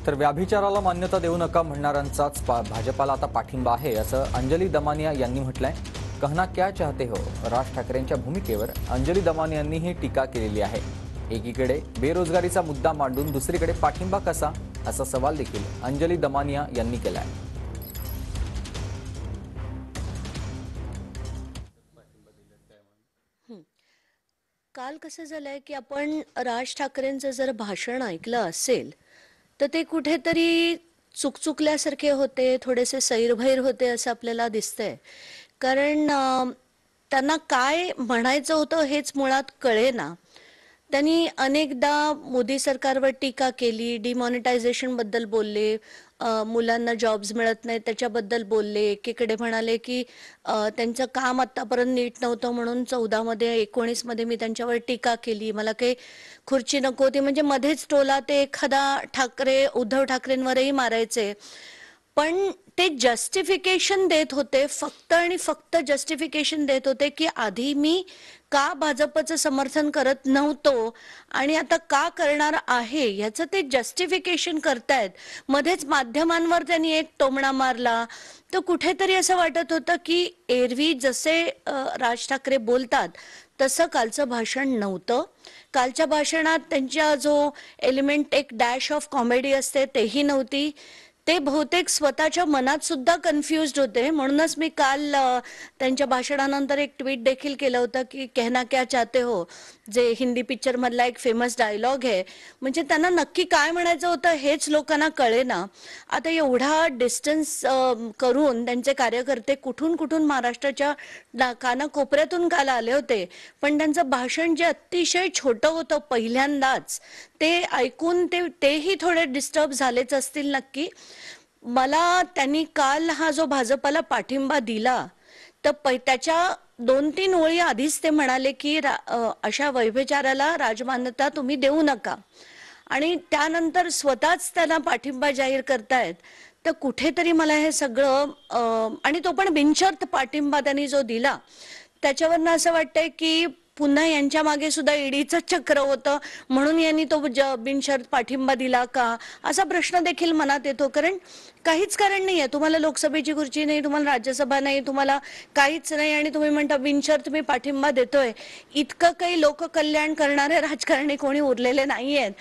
तर व्याभिचाराला मान्यता देऊ नका म्हणणाऱ्यांचाच भाजपाला आता पाठिंबा आहे असं अंजली दमानिया यांनी म्हटलंय। कहना क्या चाहते हो राज ठाकरेंच्या भूमिकेवर अंजली दमानिया यांनीही टीका केलेली आहे। एकीकडे बेरोजगारीचा मुद्दा मांडून दुसरीकडे पाठिंबा कसा असा सवाल देखील अंजली दमानिया यांनी केलाय। काल कसं झालंय की आपण राज ठाकरेंचं जर भाषण ऐकलं असेल तर ते कुठेतरी चुकचुकल्यासारखे होते, थोडेसे सैरभैर होते असं आपल्याला दिसतंय। कारण त्यांना काय म्हणायचं होतं हेच मुळात कळेना। त्यांनी अनेकदा मोदी सरकारवर टीका केली, डिमॉनिटायझेशन बद्दल बोलले, मुलांना जॉब्स मिळत नाहीत त्याच्याबद्दल बोलले। एकीकडे म्हणाले की त्यांचं काम आतापर्यंत नीट नव्हतं म्हणून 14 मध्ये 19 मध्ये मी त्यांच्यावर टीका केली, मला काही खुर्ची नको होती, म्हणजे मध्येच टोला ते एखादा ठाकरे उद्धव ठाकरेंवरही मारायचे। पण ते जस्टिफिकेशन देत होते, फक्त आणि फक्त जस्टिफिकेशन देत होते की आधी मी का भाजपचं समर्थन करत नव्हतो आणि आता का करणार आहे याचं ते जस्टिफिकेशन करतायत। मध्येच माध्यमांवर त्यांनी एक टोमणा मारला। तर कुठेतरी असं वाटत होतं की एरवी जसे राज ठाकरे बोलतात तसं कालचं भाषण नव्हतं। कालच्या भाषणात त्यांच्या जो एलिमेंट एक डॅश ऑफ कॉमेडी असते तेही नव्हती। ते बहुतेक स्वतःच्या मनात सुद्धा कन्फ्युज्ड होते। म्हणूनच मी काल त्यांच्या भाषणानंतर एक ट्विट देखील केलं होतं की कहना क्या चाहते हो, जे हिंदी पिक्चर मधला एक फेमस डायलॉग आहे। म्हणजे त्यांना नक्की काय म्हणायचं होतं हेच लोकांना कळेना। आता एवढा डिस्टन्स करून त्यांचे कार्यकर्ते कुठून कुठून महाराष्ट्राच्या कानाकोपऱ्यातून काल आले होते, पण त्यांचं भाषण जे अतिशय छोटं होतं पहिल्यांदाच ते ऐकून तेही थोडे डिस्टर्ब झालेच असतील नक्की। मला त्यांनी काल हा जो भाजपाला पाठिंबा दिला तर त्याच्या 2-3 ओळी आधीच ते म्हणाले की अशा वैभवचाराला राजमान्यता तुम्ही देऊ नका, आणि त्यानंतर स्वतःच त्यांना पाठिंबा जाहीर करतायत। तर कुठेतरी मला हे सगळं आणि तो पण बिनशर्त पाठिंबा त्यांनी जो दिला त्याच्यावरनं असं वाटतंय की पुन्हा यांच्या मागे सुद्धा ईडीचं चक्र होतं म्हणून यांनी तो बिनशर्त पाठिंबा दिला का असा प्रश्न देखील मनात येतो। कारण काहीच कारण नाहीये, तुम्हाला लोकसभेची खुर्ची नाही, तुम्हाला राज्यसभा नाही, तुम्हाला काहीच नाही आणि तुम्ही म्हणता बिनशर्त मी पाठिंबा देतोय। इतकं काही लोककल्याण करणारे राजकारणी कोणी उरलेले नाहीयेत।